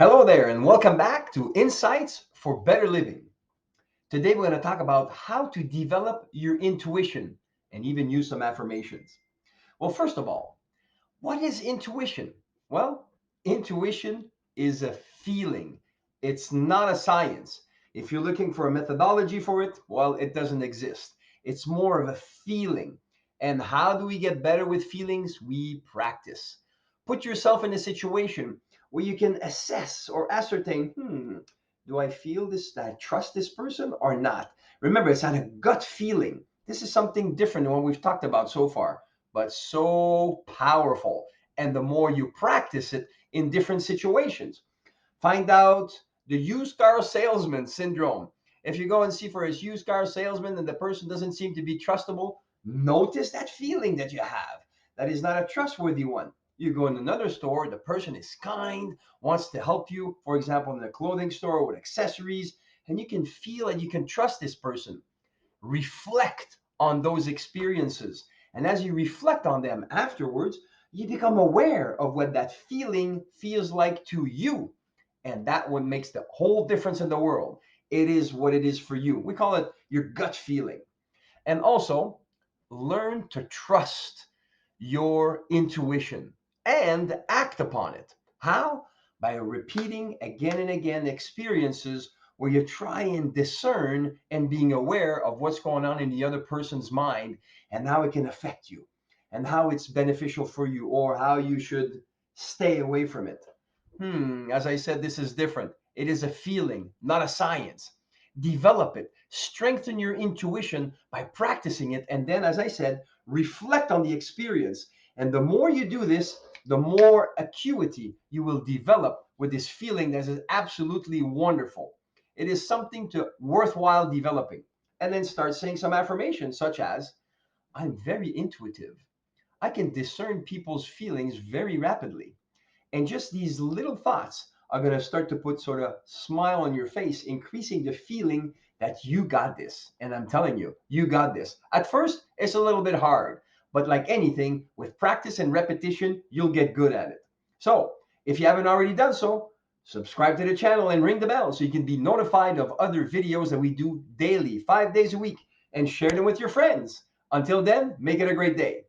Hello there, and welcome back to Insights for Better Living. Today, we're going to talk about how to develop your intuition and even use some affirmations. Well, first of all, what is intuition? Well, intuition is a feeling, it's not a science. If you're looking for a methodology for it, well, it doesn't exist. It's more of a feeling. And how do we get better with feelings? We practice. Put yourself in a situation where you can assess or ascertain, do I feel this, do I trust this person or not? Remember, it's not a gut feeling. This is something different than what we've talked about so far, but so powerful. And the more you practice it in different situations, find out the used car salesman syndrome. If you go and see for a used car salesman and the person doesn't seem to be trustable, notice that feeling that you have. That is not a trustworthy one. You go in another store, the person is kind, wants to help you, for example, in a clothing store with accessories, and you can feel and you can trust this person. Reflect on those experiences. And as you reflect on them afterwards, you become aware of what that feeling feels like to you. And that one makes the whole difference in the world. It is what it is for you. We call it your gut feeling. And also, learn to trust your intuition and act upon it. How? By repeating again and again experiences where you try and discern and being aware of what's going on in the other person's mind and how it can affect you and how it's beneficial for you or how you should stay away from it. As I said, this is different. It is a feeling, not a science. Develop it, strengthen your intuition by practicing it, and then, as I said, reflect on the experience. And the more you do this, the more acuity you will develop with this feeling that is absolutely wonderful. It is something to worthwhile developing. And then start saying some affirmations such as, I'm very intuitive. I can discern people's feelings very rapidly. And just these little thoughts are going to start to put sort of smile on your face, increasing the feeling that you got this. And I'm telling you, you got this. At first, it's a little bit hard, but like anything, with practice and repetition, you'll get good at it. So if you haven't already done so, subscribe to the channel and ring the bell so you can be notified of other videos that we do daily, 5 days a week, and share them with your friends. Until then, make it a great day.